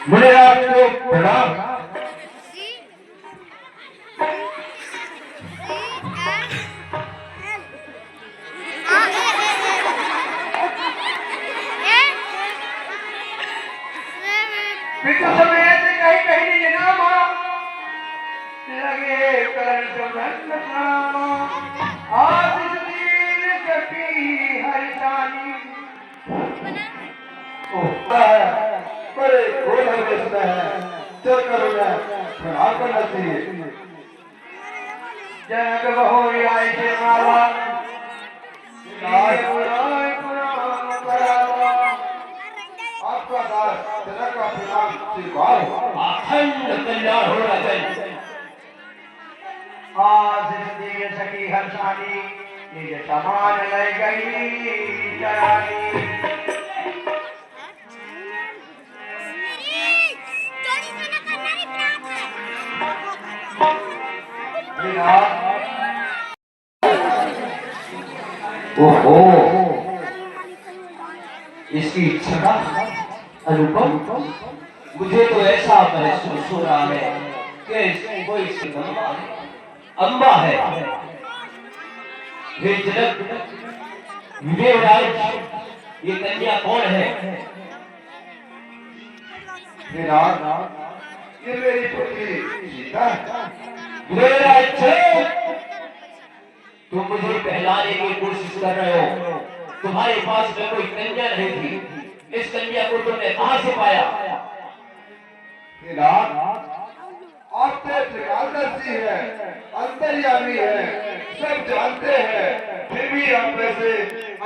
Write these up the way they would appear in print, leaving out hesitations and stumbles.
मुझे आपको प्रणाम। पिता समेत कहीं कहीं जनाब लगे कर आज दीन कटी हरितानी बड़े घोर है चल करूँगा प्रणाम करना चाहिए। जग बहुरी आई थे माला आपका दास जनक का प्रणाम स्वीकार अखंड कल्याण हो रहा आज दिए सकी हर्षानी निज समान लय गई जरानी ओहो इसकी इच्छा अनुपम मुझे तो ऐसा महसूस हो रहा है कि कोई अम्बा है। हे जनक विवेकराज ये कन्या कौन है? ये मेरी पुत्री सीता। तुम मुझे पहलाने की कोशिश कर रहे हो। तुम्हारे पास में कोई कन्या नहीं थी। इस कन्या को तुमने कहां से पाया? आप तो त्रिकालदर्शी है, अंतर्यामी है, सब जानते हैं, फिर भी आप ऐसे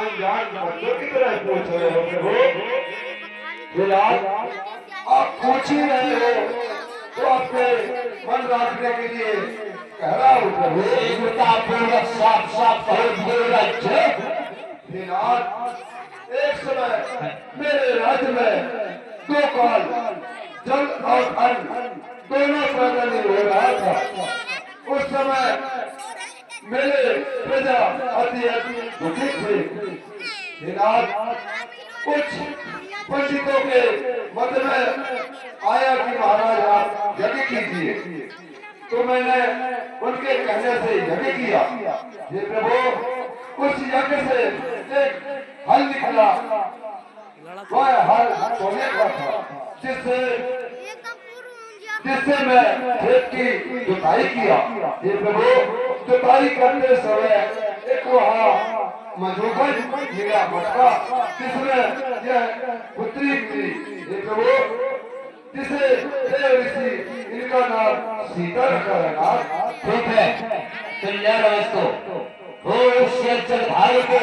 अनजान बच्चों की तरह पूछ रहे हो प्रभु। आप पूछ ही रहे हो तो आपके मन रखने के लिए कह रहा हूँ प्रभु। साफ साफ एक समय मेरे राज्य में दो काल जल और अन्न दोनों प्रकरण हो रहा था। उस समय मेरे प्रजा अति दुखी थे। कुछ पंडितों के मत में आया कि महाराज आप यज्ञ कीजिए, तो मैंने उनके कहने से यज्ञ किया। हे प्रभु उस यज्ञ से एक हल निकला, वह हल सोने का था, जिससे मैं खेत की जुताई किया। हे प्रभु जुताई करते समय एक वहाँ मधुबन मिला मटका, जिसमें यह पुत्री मिली। हे प्रभु जिसे देव ऋषि इनका नाम सीता रखा है। ठीक है कल्याण वस्तु हो जलधारी के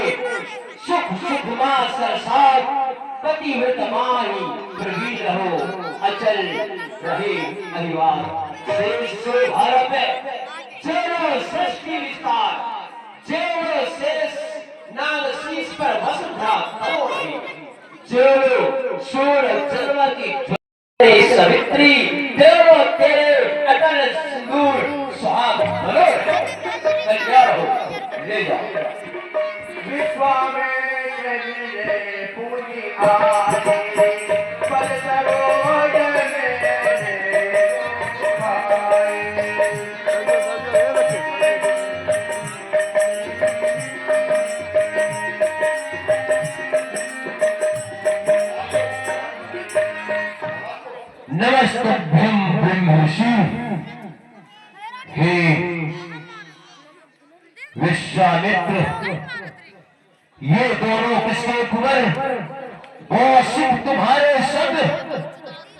सुख सुख मां सरसात पति वर्तमानी प्रवीण रहो अचल रहे अनिवार्य भारत में चलो सृष्टि विस्तार जेलो शेष नाग शीश पर वसुधा करो रही जेलो सूरज जन्म की सवित्री देवो तेरे अटल सिंदूर सुहाग भलो तैयार हो ले जाओ। विश्वामित्र ने पूजी आदि पद सरोज नमस्तभ्यं महर्षि, हे विश्वामित्र, ये दोनों किसके कुंवर वो सिर्फ तुम्हारे शब्द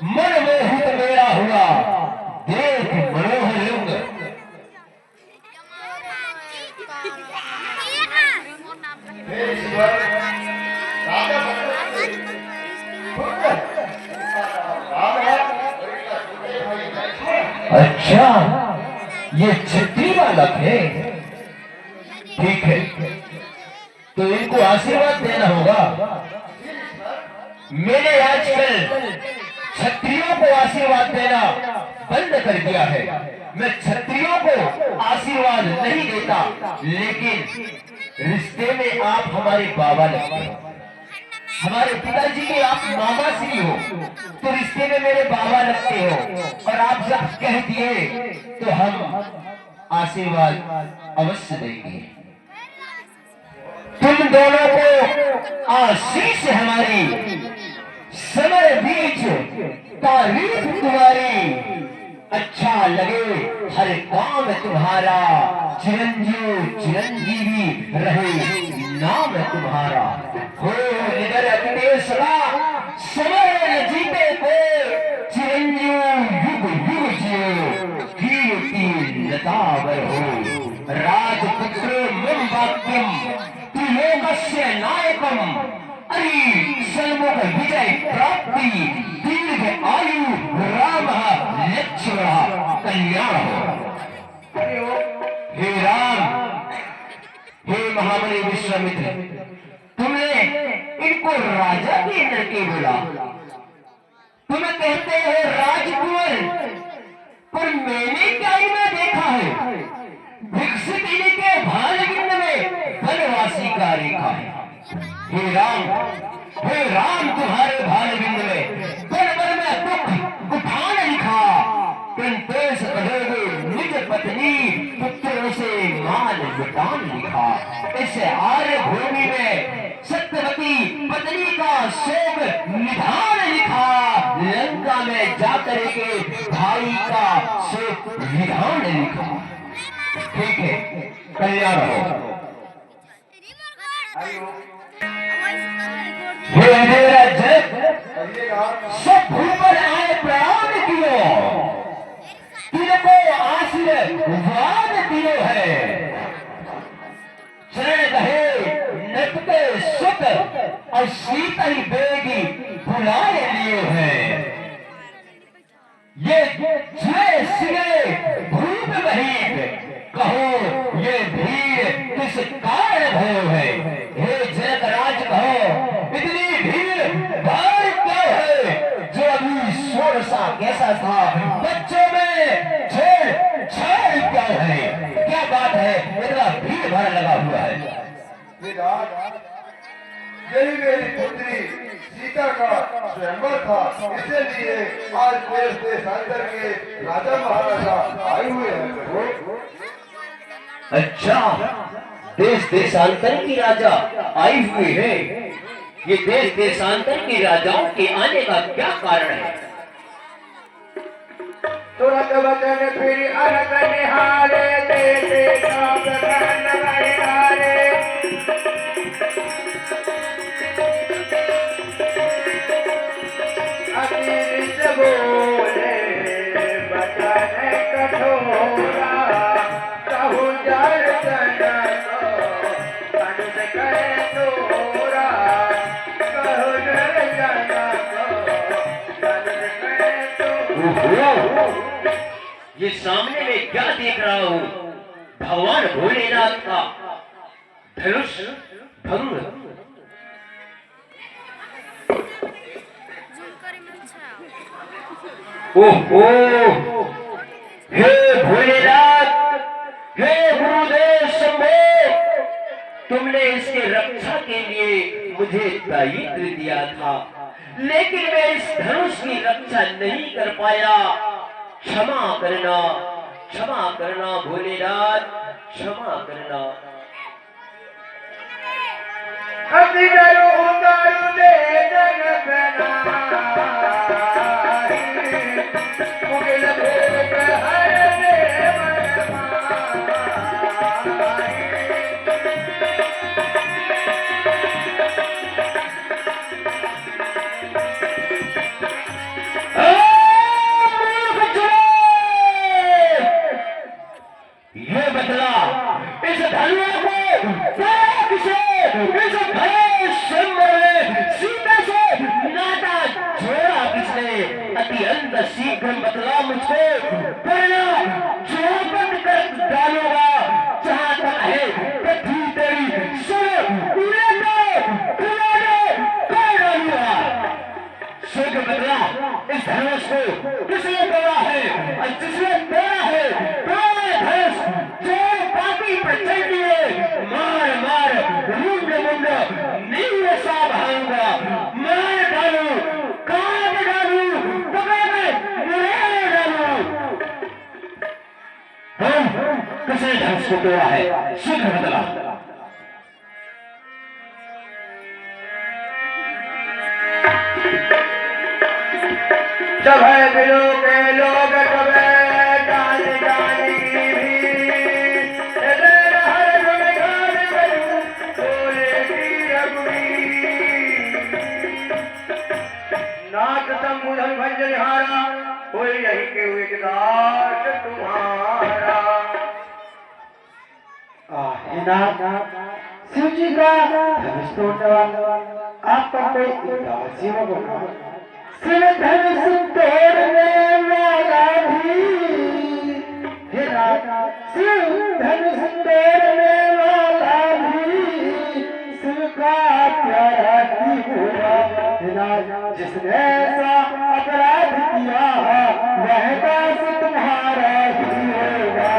मनमोहित मेरा हुआ देख मनोहर लिंग। अच्छा, ये छठी बालक है। ठीक है, तो इनको आशीर्वाद देना होगा। मैंने आजकल क्षत्रियों को आशीर्वाद देना बंद कर दिया है। मैं क्षत्रियों को आशीर्वाद नहीं देता, लेकिन रिश्ते में आप हमारे बाबा लगते हो, हमारे पिताजी के आप मामा श्री हो, तो रिश्ते में मेरे बाबा लगते हो। और आप जब कह दिए तो हम आशीर्वाद अवश्य देंगे। तुम दोनों को आशीष हमारी, समर बीच तारीफ तुम्हारी, अच्छा लगे हर काम तुम्हारा, चिरंजीव चिरंजीवी रहे नाम तुम्हारा। हो निडर अखिलेशला समर जीते को, चिरंजीव युग युग जियो, कीर्ति लतावर हो। राजपुत्र मम वाक्यम त्रिलोकस्य नायकम, अरि सन्मुख विजय प्राप्ति, दीर्घ आयु राम लक्ष्मण कल्याण हो। हे राम, हे महाबली विश्वामित्र, तुमने इनको राजा के लड़के बोला, तुम्हें कहते हो राजकुंवर, पर मैंने क्या इन्हें देखा है? विकसित इनके भालगिंद में वनवासी का रेखा है। हे राम, तुम्हारे भालगिंद में बन बन में दुख उठान लिखा, कंतेश कहोगे निज पत्नी, पुत्रों से मान लुटान लिखा। इस आर्य भूमि में सत्यवती पत्नी का शोक निधान लिखा, लंका में जाकर के भाई का शोक विधान लिखा। ठीक है, कल्याण हो। सब भूपर आए प्राण दियो, तिनको आशीर्वाद दियो है। चरण कहे नटके सुत, और शीतल बेगी बुलाए लियो है। ये जय सिरे भूप वहीप, कहो ये भीड़ किस कारण भयो है? हे जनक राज, कहो इतनी भीड़ भार क्यों है? जो अभी सोरसा कैसा था, बच्चों में छेड़ क्यों है? क्या बात है, इतना भीड़ भाड़ लगा हुआ है? यही मेरी पुत्री सीता का स्वयंवर था, इसलिए आज देश देशांतर के राजा महाराजा आए हुए हैं। अच्छा, देश देशांतर की राजा आई हुई है। ये देश देशांतर के राजाओं के आने का क्या कारण है? तुरंत वचन फिर अरग निहारे, देते काम करन बहिनारे। अतिरिक्त बोले वचन कठोरा, कहु जड़ जनक अनुज करे तोरा, कहु जड़ जनक अनुज करे तोरा। ये सामने में क्या देख रहा हूँ? भगवान भोलेनाथ का धनुष भंग। ओहो, हे भोलेनाथ, हे गुरुदेव शंभो, तुमने इसके रक्षा के लिए मुझे दायित्व दिया था, लेकिन मैं इस धनुष की रक्षा नहीं कर पाया। क्षमा करना भोलेनाथ, क्षमा करना। अति उतारू दे जनक नारी, कि अंदर शीघ्र बतला मुझको, वरना चौपट कर डालूंगा। जहां तक है पृथ्वी तेरी सुन डालूंगा। शीघ्र बतला, इस धनुष को किसने तोड़ा है? और जिसने तोड़ा है धनुष जो बाकी पर चल दिए, मार मार रुंड मुंड नील सा भाऊंगा। मार डालू, काट डालू, पकड़ डालू। किसने धनुष को तोड़ा है? शीघ्र बतला। जब है दिलों के लोग कबे जान जान की भी हर गुणगान करूं बोले की रघुवीर। नाथ संबोधन भंजन हारा कोई यही के हुए कि दास तुम्हारा। शिव जी का धनुष तोड़ने आपका कोई दासी होगा। शिव धनुष तोड़ने वाला भी, शिव धनुष तोड़ने वाला भी शिव का प्यारा ही होगा। जिसने ऐसा अपराध किया वह दास तुम्हारा ही होगा।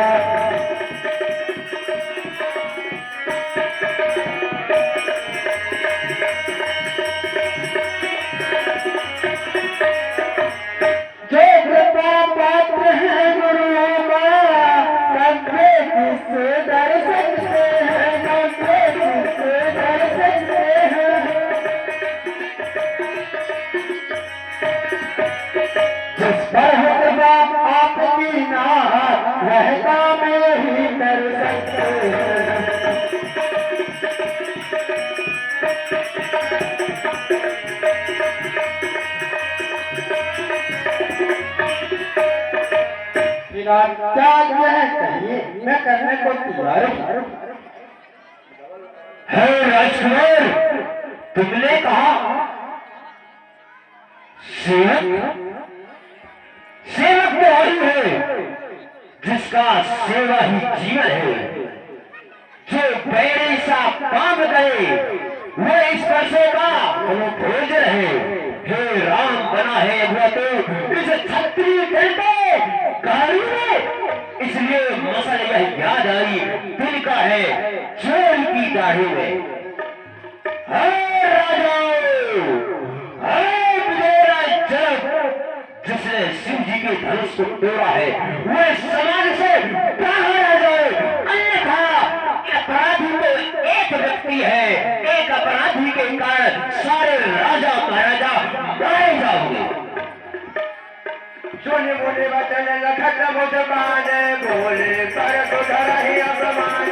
जो कृपा पात्र है गुरुओं का, कंधे किससे डर सकते हैं, कंधे किससे डर सकते हैं। जिस पर हो कृपा आपकी ना वह काम यही कर सकते हैं। क्या कहिए, मैं करने को तैयार हूं। है राजकुमार, तुमने कहा सेवक, सेवक तो वही है जिसका सेवा ही जीवन है। जो बैरी सा काम करे वो इस वर्षों का भोजन है। हे राम बना है हुआ तो इस क्षत्रिय करते गाड़ी में। इसलिए मसल यह याद आई, दिल का है चोर की दाढ़ी में। जिसने शिव जी के धनुष को तोड़ा है वह समाज से बाहर आ जाए, अन्यथा अपराधी तो एक व्यक्ति है, एक अपराधी के कारण सारे राजा महाराजा मारे जाओगे। सुन बोले वचन लखत मुझबान, बोले पर सुधर ही अपमान।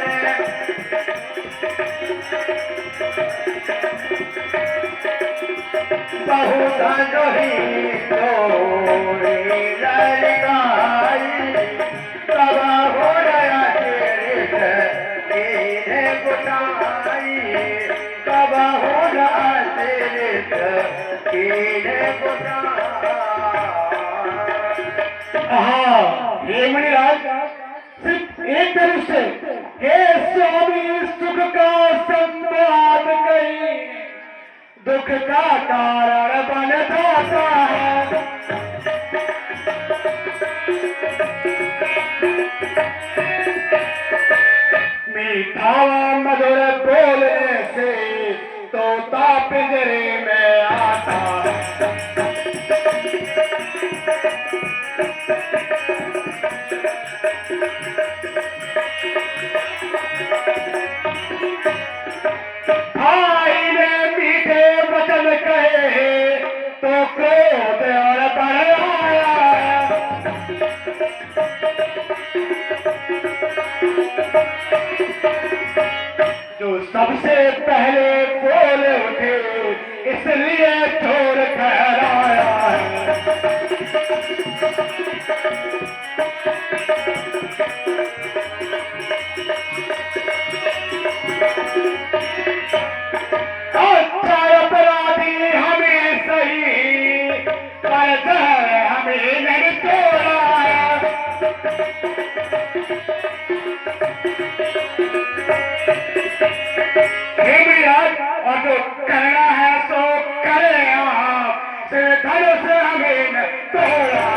बहुत ही तोरी ललकाई, तब हो रहा तेरे बुटाई, तब हो रहा तेरे बुटाई। हेमराज सिर्फ एक धनुष से हे स्वामी सुख का संवाद कहीं दुख का कारण बन जाता है। मीठा मधुर बोलने से तोता पिंजरे में आता है। भाई ने मीठे वचन कहे तो क्रोध और बढ़ आया। जो सबसे पहले बोल उठे इसलिए ठोर कहलाया है। अच्छा अपराधी हमें सही पर हमें नहीं तोड़ा। हे महाराज, और जो करना है सो करे आप, से धनुष हमें न तोड़ा।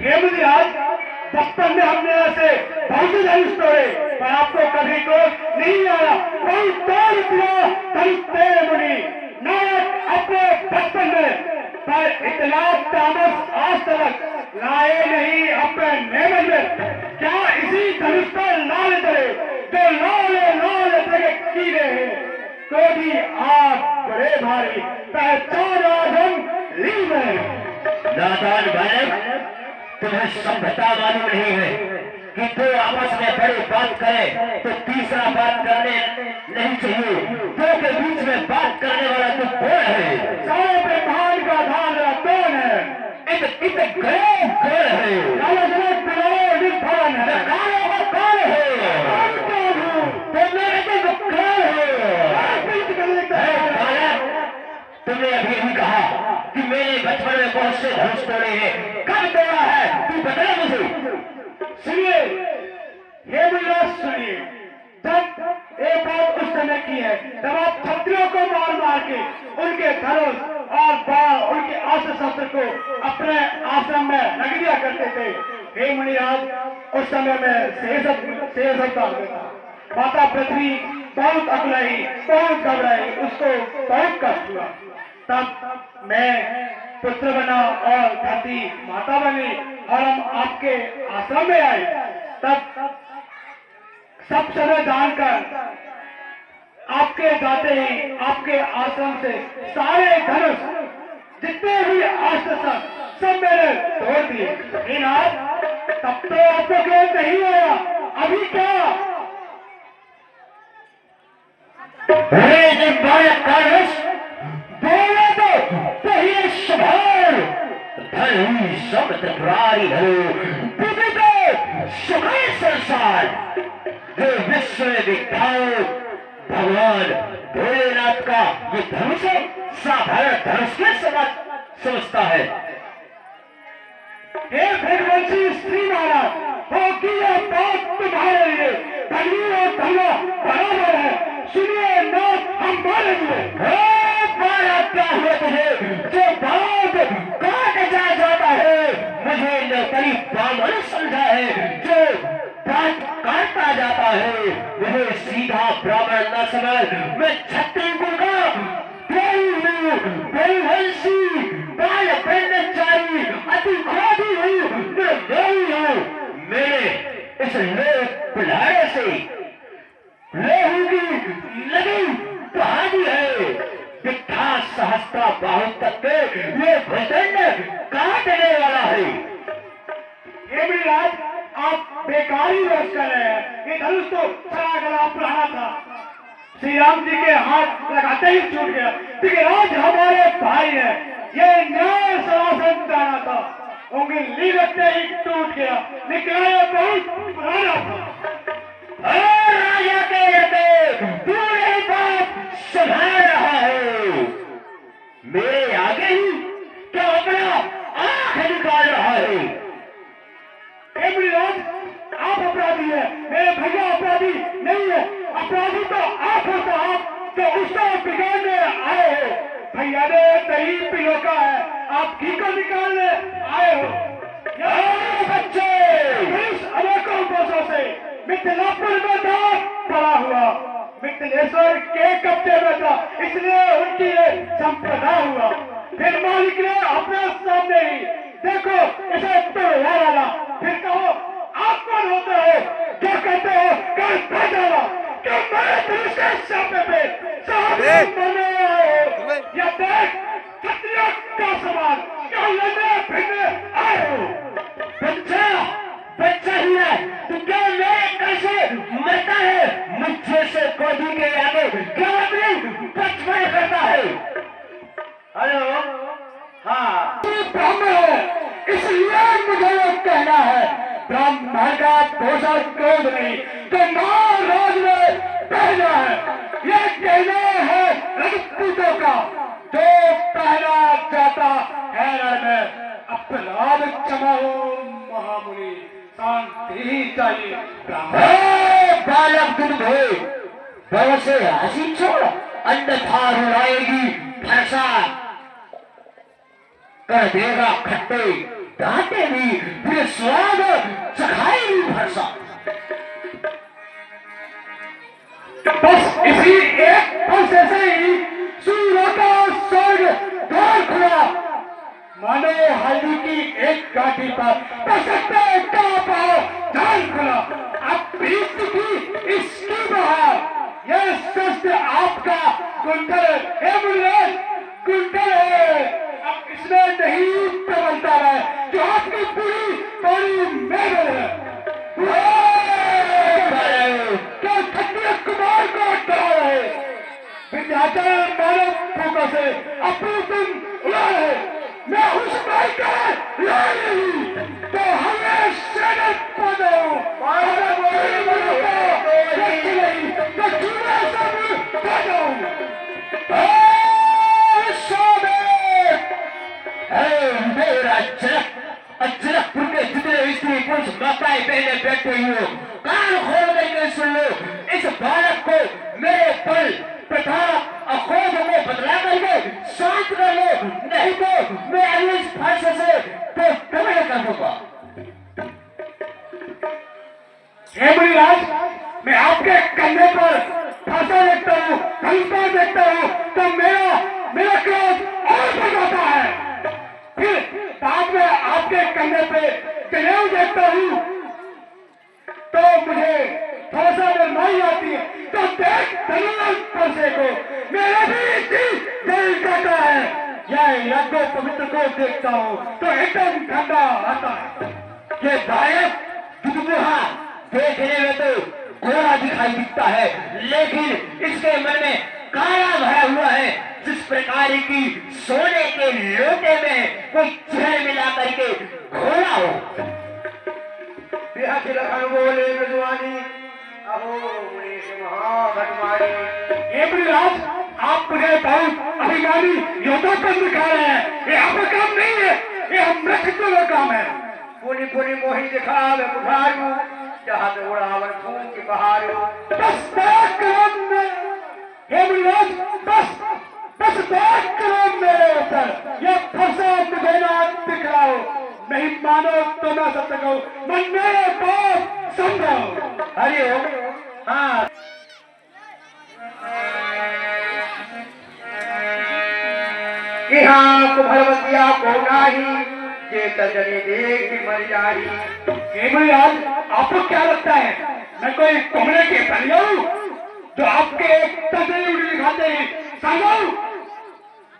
ये मुझे आज बचपन में हमने ऐसे बहुत से धनुष तोड़े, पर आपको कभी को नहीं आया। बहुत तोड़ दिया धनुष तेरे मुनि नायक अपने बचपन में, पर इतना तामस आज तक लाए नहीं अपने नेमन में। क्या इसी धनुष पर लाल करे जो लाल लाल जगह कीड़े हैं, तो भी आप बड़े भारी पहचान आज हम ली में। नादान बालक, तुम्हें सभ्यता मालूम नहीं है कि दो आपस में बड़ी बात करे तो तीसरा बात करने नहीं चाहिए। दो के बीच में बात करने वाला तो कौन है? सारे ब्रह्मांड का धारा कौन है? इत गए कौन है? निर्भवन है। कौन है? तो मेरे को कौन है? बालक, तुमने अभी भी कहा कि मैंने बचपन में बहुत से धनुष तोड़े हैं। कब तोड़ा है तू बता मुझे। सुनिए, हे मुनिराज सुनिए, जब एक बात उस समय की है तब आप क्षत्रियों को मार मार के उनके धनुष और बाण, उनके अस्त्र शस्त्र को अपने आश्रम में रख दिया करते थे। हे मुनिराज, उस समय में शेष था। माता पृथ्वी बहुत अकुलाई, बहुत घबराई, उसको बहुत कष्ट हुआ। तब मैं पुत्र बना और धरती माता बनी और हम आपके आश्रम में आए। तब सब समय जानकर आपके जाते ही आपके आश्रम से सारे धनुष जितने भी अस्त्र सब मैंने तोड़ दिए। लेकिन आज तब तो आपको क्रोध नहीं आया, अभी क्या? पहले सवाल धनी सब तकरारी हो संसार जो विश्व विख्यात भगवान भोलेनाथ का ये धनुष साधारण धनुष के समझता है। हे भगवंशी श्री महाराज, होगी यह बात तुम्हारे लिए धनी और धना बराबर है। सुनिए ना, हम मारेंगे। क्या हुआ तुझे जो बात काट जाता है? मुझे नौकरी बामन समझा है जो बात काटता जाता है। मुझे सीधा ब्राह्मण न समझ, मैं क्षत्रिय कुल का बहुवंशी बाल ब्रह्मचारी अति क्रोधी हूँ, मैं हूँ। मेरे इस लोक पिलाड़े से लोहू की लगी बहादी है। विख्यात सहस्त्र बाहु तक के ये भूदंड काटने वाला है। हे महाराज, आप बेकारी रोज कर रहे हैं। ये धनुष तो चला गला पुराना था, श्री राम जी के हाथ लगाते ही छूट गया। लेकिन आज हमारे भाई है, ये न्याय सरासन जाना था, उनकी ली लगते ही टूट गया। निकला ये बहुत पुराना था। राजा के पूरे बात संभाल रहा है, मेरे आगे ही क्या अपना आंख निकाल रहा है। महाराज, आप अपराधी है, मेरे भैया अपराधी नहीं है। अपराधी तो आप हो साहब, जो उसको बिगाड़ने आए हो। भैया ने दही पिलो का है, आप घी को निकालने आए हो। बच्चे अनेकों वर्षों से मिथिलापुर में था पड़ा हुआ, मिथिलेश्वर के कब्जे में था, इसलिए उनकी ये संपदा हुआ। फिर मालिक ने अपने सामने ही देखो इसे तोड़वा डाला। फिर कहो आप कौन होते हो, क्या कहते हो, कल भेजा क्यों मेरे पुलिस के सामने पे साहब मरने आए हो, या देख क्षत्रिय का समाज क्या लेने फिरने आए हो। बच्चा ही है तो क्या मेरे कैसे मरता है? मुझे से कोदी के आगे क्या अपनी बचपन करता है? हेलो, हाँ ब्राह्मण है, इसलिए मुझे ये कहना है ब्राह्मण का पोषण क्रोध नहीं, तो महाराज ने पहना है। ये कहना है राजपूतों का, जो पहना जाता है रण में अपराध क्षमा हो महामुनि, शांति ही चाहिए ब्राह्मण। बालक तुम भय भय से हंसी छोड़, अन्यथा रुलाएगी फरसा, कर देगा खट्टे डांटे भी, फिर स्वाद चखाएगी फरसा। बस इसी एक फरसे से ही सूर्य का स्वर्ग द्वार खुला, मानो हल्दी की एक गाठी पर पसंदे का पाओ जान खुला। अब प्रीत की इसकी बहार, यह शस्त्र आपका कुंडल है मुनिराज, कुंडल है। अब इसमें नहीं प्रबलता है जो आपकी पूरी बड़ी मेहनत है। क्या क्षत्रिय कुमार को डरा रहे, विद्याचर मानव फूकों से अपनी तुम उड़ा रहे, मैं उस भाई का नहीं तो हमें सेनत पदो तो चूड़ा सब पदो। मेरा जनकपुर के जितने स्त्री पुरुष माताएं बहने बैठे हो, कान खोल करके सुन लो, इस बालक को मेरे बल प्रताप और क्रोध में बदला करके शांत कर लो, नहीं तो मैं अभी इस फरसे से तो टुकड़े कर दूंगा। हे मुनिराज, मैं आपके कंधे पर फरसा देखता हूँ, धनुष देखता हूँ, तो मेरा क्रोध और बढ़ जाता है। फिर बाद में आपके कंधे पे जनेऊ देखता हूँ तो मुझे थोड़ा सा निर्माई आती है, तो देख धनुष फरसे को मेरा भी दिल जल जाता है। यह यज्ञ पवित्र को देखता हूँ तो एकदम ठंडा आता है। ये बालक दुदुहा देखने में तो गोरा दिखाई दिखता है, लेकिन इसके मन में काला भरा हुआ है, जिस प्रकार की सोने के लोटे में कोई जहर मिला करके घोड़ा हो। बोले मृदुआनी, अहो मुनीश महाभटमानी। हे मुनिराज, आप मुझे बहुत अभिमानी योद्धा पर दिखा रहे हैं, ये आपका काम नहीं है, ये हम रक्षकों का काम है। पुनि पुनि मोहि दिखावे बुझारू, जहाँ तो उड़ावन फूल की बहारू। बस बात करो हे मुनिराज, बस बात करो मेरे ऊपर, ये फरसा मुझे ना दिख रहा हो, नहीं मानो तो मैं सत्य कहूँ, मन मेरे बात समझो। हरि ओम। हाँ, यहाँ कुभरवतिया को नाही, जे तजनी देख मर जाही। हे मुनिराज, आपको क्या लगता है मैं कोई कुमड़े के बलिया हूँ जो आपके तजनी उड़ी दिखाते हैं? समझो,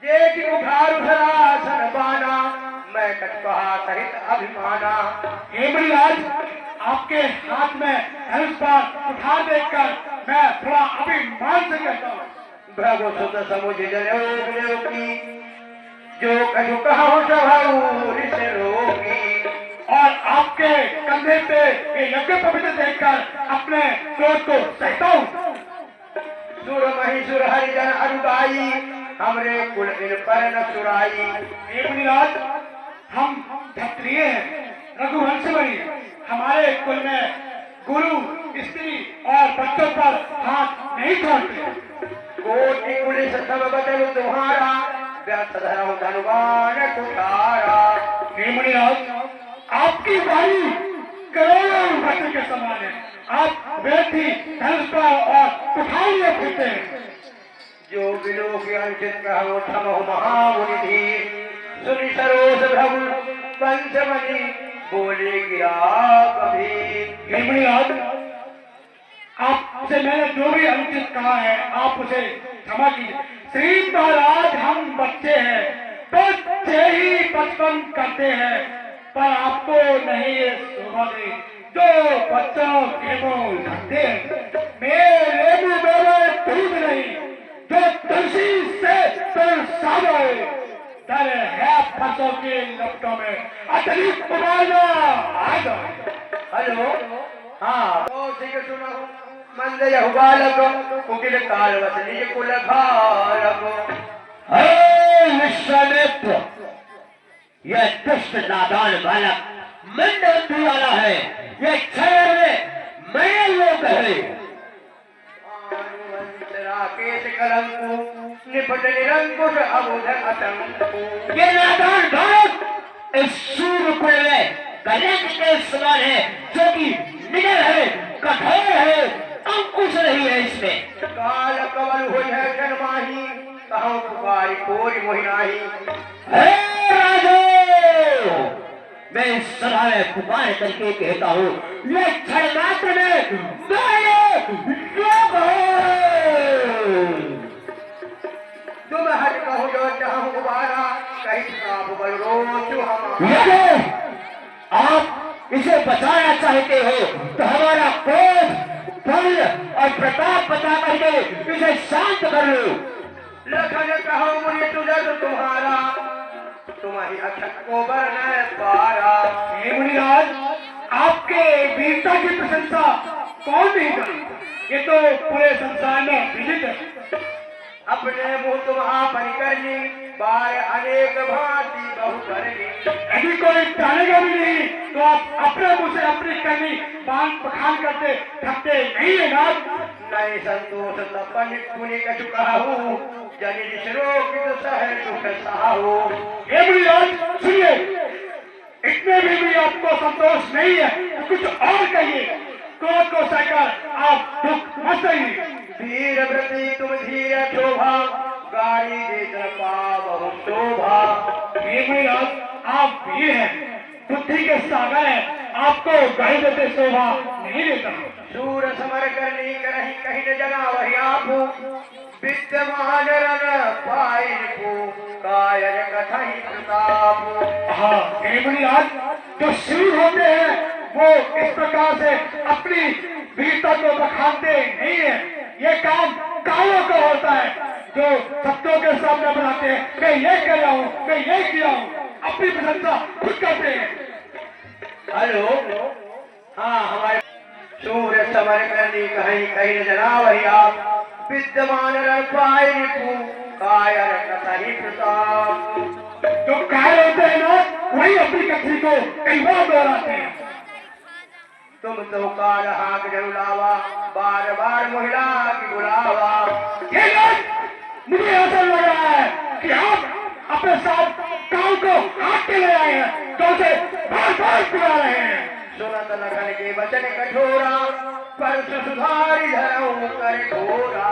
जे की बुखार धरासन बाना, मैं कटकहा सहित अभिमाना। हे मुनिराज, आपके हाथ में धनुष पर उठा देखकर मैं थोड़ा अभिमान से कहता हूँ। भगो सुत समुझ जनेऊ की, जो कछु कहो सभाऊ ऋषि रोगी। और आपके कंधे पे ये यज्ञ पवित्र देखकर अपने क्रोध को सहता हूँ। सुर महिषुर हरिजन अनुगाई, हमरे कुल इन पर न सुराई। हे मुनिराज, हम क्षत्रिय हैं, रघुवंशवरी, हमारे कुल में गुरु, स्त्री और बच्चों पर हाथ नहीं छोड़ते। कोटि पुलिस सब बदल तुम्हारा, व्यर्थ धर्म धनुवान कुठारा। हे मुनिराज, आपकी वाणी करोड़ों बच्चों के समान है, आप व्यर्थी धनुष पर और उठाइए फिरते हैं। जो बिलो के अंकित कहो थमो महामुनि धीर, सुनि सरोज भ्रमु पंचमणि, बोले गिरा कभी। हे मुनिराज, आपसे मैंने जो भी अनुचित कहा है आप उसे क्षमा कीजिए। श्री महाराज, हम बच्चे हैं, बच्चे ही बचपन करते हैं, पर आपको नहीं ये शोभा दे जो बच्चों के मुंह लगते हैं। मेरे मुंह में दूध नहीं, जो तुलसी से तरसावे, डर है फसों के लपटों में अतिरिक्त उबालना आ जाए। हाँ तो ठीक सुनो मंद यह बालक कुकिल काल वसनी कुल घालक। विश्वामित्र, यह दुष्ट नादान बालक मंदबुद्धि वाला है। यह क्षय में मैं लोग है। राकेश कलंकु निपट निरंकुश अबुध अतंकु। ये नादान बालक इस सूर्यकुल में कलंक के समान है, जो कि निडर है, कठोर है, अंकुश नहीं है इसमें। काल कवल हुई है जन्माही कहूँ पुकारी कोई मोहि नाही। मैं इस सभा में पुकार करके कहता हूँ, ये क्षण मात्र में मेरे लोग हो। तुम हट कहो जो चाहूँ दोबारा कहीं आप बल रोचो हमारा। आप इसे बचाना चाहते हो तो हमारा क्रोध, बल और प्रताप बता करके इसे शांत कर लो। लखन कहो मुझे तुझे तो तुम्हारा तुम्हारी अक्षत को बरन पारा। हे मुनिराज, आपके वीरता की प्रशंसा कौन नहीं करता, ये तो पूरे संसार में विदित है। अपने मुंह तुम आपन करनी बार अनेक भांति बहु करनी। यदि कोई जानेगा भी नहीं तो आप अपने मुंह से अपनी करनी बांध बखान करते थकते नहीं है ना। नहीं संतोष तपन पुनि कछु कहूँ जनि श्रोकित सह सुख साहू। हे मुनिराज सुनिए, इतने भी आपको संतोष नहीं है तो कुछ और कहिए। क्रोध को सहकर आप दुख मत सहिए। वीर व्रती तुम धीर शोभा गाड़ी देकर पावहु शोभा। हे मुनिराज, आप वीर हैं, बुद्धि के सागर हैं, आपको गाड़ी देते शोभा नहीं देता। सूर समर करनी करही कहीं न जना वही आपू विद्यमान रन पाई कायर कथई प्रताप। हाँ हे मुनिराज, जो शूर होते हैं वो इस प्रकार से अपनी वीरता को बखानते नहीं है। ये काम कालों का होता है जो शब्दों के सामने बनाते हैं, मैं ये कर रहा हूँ, मैं ये किया हूँ, अपनी प्रशंसा खुद करते हैं। हेलो, हाँ हमारे सूर्य समर करनी कहीं कहीं जना वही आप विद्यमान रण पाए कायर कथई प्रताप। जो कायर होते हैं ना वही अपनी कथनी को कई बार दोहराते हैं। तुम तो काल हाक जरुलावा बार बार महिला की बुलावा। मुझे ऐसा लग रहा है कि आप अपने साथ काल को हाथ के ले आए हैं, तो उसे बार बार बुला रहे हैं। सुनत लखन के वचन कठोरा पर सुधारी धरऊं कर घोरा।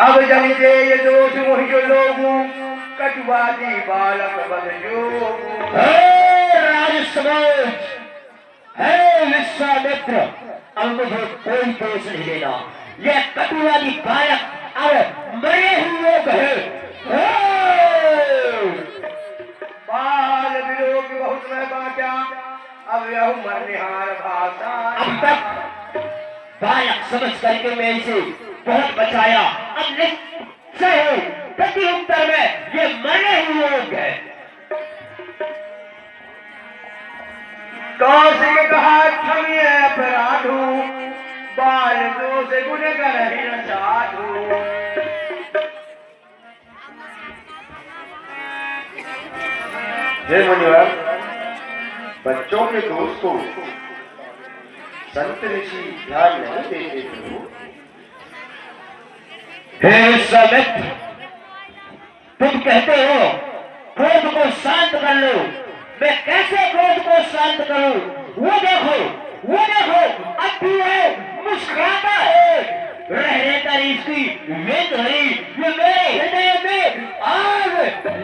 अब जन दे ये दोष मोहि जो लोगू कटुवादी बालक बदजो। राजसमाज, हे विश्वामित्र, अब मुझे कोई दोष नहीं देना। यह कटुवादी बालक अब मरे हुए है। बाल विलोक बहुत में बांटा अब यह मरनिहार भाषा। अब तक बालक समझ करके मैं इसे बहुत बचाया, अब निश्चय हो प्रति उत्तर में ये मरे हुए लोग हैं। कौशिक कहा क्षम्य अपराधु बाल दोष गुण करहि न साधु। हे मुनिवर, बच्चों के दोष को संत ऋषि ध्यान नहीं देते प्रभु। हे विश्वामित्र, तुम कहते हो क्रोध को शांत कर लो, मैं कैसे क्रोध को शांत करूं? वो देखो, अब भी है, मुस्कुराता है, रहने का इसकी वेद है, ये मेरे हृदय में आग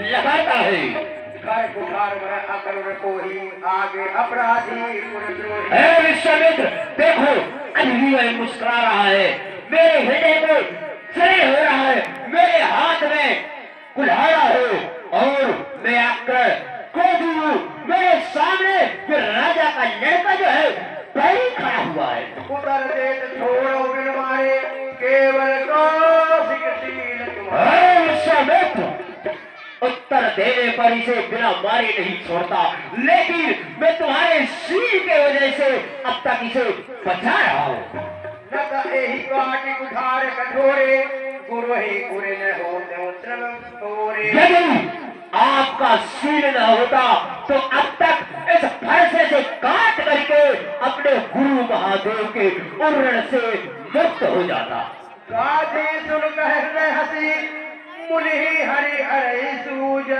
लगाता है। घर कुठार में अकरुण कोही आगे अपराधी पुरद्रोही। हे विश्वामित्र, देखो अभी भी वह मुस्कुरा रहा है, मेरे हृदय को जय हो रहा है, मेरे हाथ में कुल्हाड़ा है और मैं आकर क्रोधी हूँ। मेरे सामने जो राजा का लड़का जो है पैर खड़ा हुआ है। उतर देत छोड़ो बिन मारे केवल कौशिक शील तुम्हारे। विश्वामित्र, उत्तर देने पर इसे बिना मारे नहीं छोड़ता, लेकिन मैं तुम्हारे शील के वजह से अब तक इसे बचा रहा हूँ। न त एही काटी कुठार कठोरे, गुरु ही गुरु न हो देव श्रम तोरे। यदि आपका शील न होता तो अब तक इस फरसे से काट करके अपने गुरु महादेव के उर्रण से मुक्त हो जाता। गाधी सुन कहने हसी, मुनि हरि हरि सूज।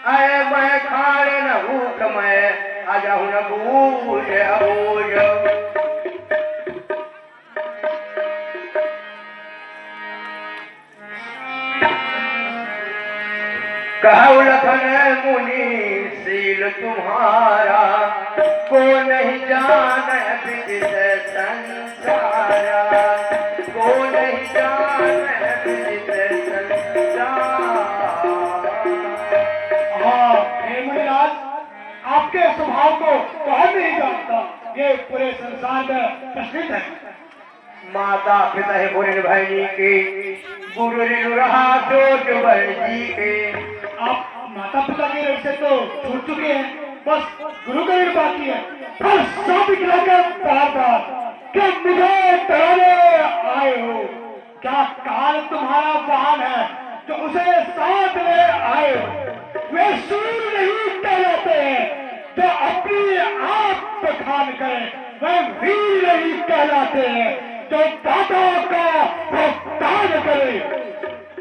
आए मैं खाने न भूख मैं, आजा हूं न बूझ अबूझ। कहु लखन मुनि शील तुम्हारा, को नहीं जाने विदित संसारा, को नहीं जाने विदित संसारा। हाँ हे मुनिराज, आपके स्वभाव को कौन नहीं जानता, ये पूरे संसार में प्रसिद्ध है। माता पिता है बुरे भाई के, गुरु ऋण रहा सोच बल जी के। आप माता पिता के ऋण से तो छूट चुके हैं, बस गुरु का ऋण बाकी है। पर सब खिलाकर बार बार कि मुझे डराने आए हो, क्या काल तुम्हारा वाहन है जो उसे साथ ले आए हो। वे सूर नहीं कहलाते हैं जो अपनी आप बखान करें, वे वीर नहीं कहलाते हैं जो दाता का भुगतान करे।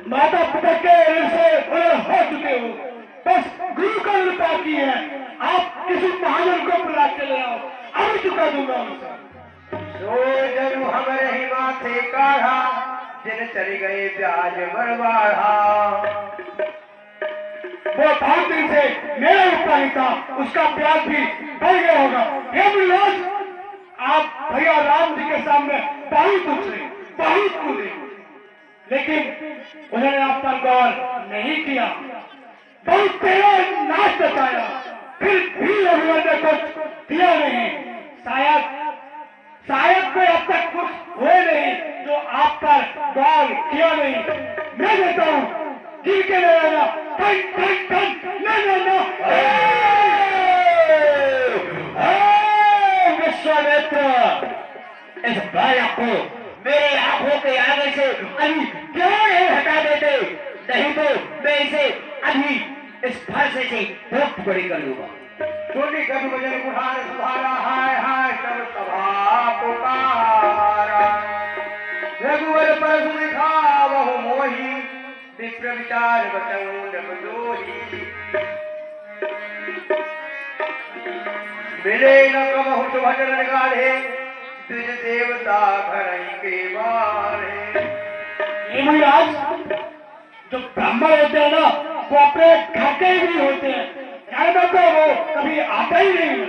माता पिता के ऋण से बड़े हो चुके हो, बस गुरु का ऋण बाकी है। आप किसी महाजन को बुला के ले आओ, अभी चुका दूंगा उनसे। सो जनु हमरे ही माथे काढ़ा, जिन चली गई ब्याज बरबाढ़ा। वो बहुत दिन से मेरा उत्पादी था, उसका ब्याज भी बढ़ गया होगा। हे मुनिराज, आप भैया राम जी के सामने बहुत उछले, बहुत कूदे, लेकिन उन्होंने आप पर गौर नहीं किया। बहुत तेरा नाच बचाया, फिर भी रघुवर ने कुछ दिया नहीं। शायद कोई अब तक कुछ हुए नहीं जो आप पर गौर किया नहीं। मैं देता हूँ, गिर के ले लेना। टन टन टन, ना विश्वामित्र, इस बालक को मेरे आंखों के आगे से अभी क्यों नहीं हटा देते, नहीं तो मैं इसे अभी इस फरसे से दो टुकड़े कर लूंगा। सुनी कभी भजन कुठार सुधारा, हाय हाय सब सभा पुकारा। रघुवर पर सुनिखा बहु मोही, विप्र विचार बचन जोही। मिले न कबहु भजन गाढ़े, द्विज देवता घर के बारे। हे मुनिराज, जो ब्राह्मण होते हैं ना, वो अपने घर के ही नहीं होते हैं। तो वो कभी आता ही नहीं।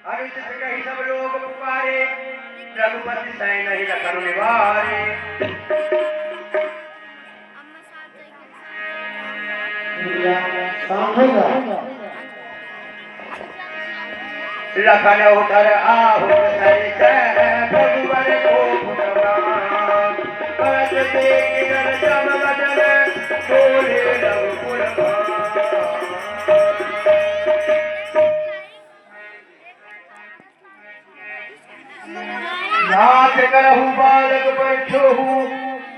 अनुचित कही सब लोग पुकारे, रघुपति सै नहीं लखन निवारे। लखन उतर आहु सरिस, रघुवर को पुतवान। परस देख नर जम बदन, बोले रघुकुल भान। नाथ करहु बालक पर छोहु,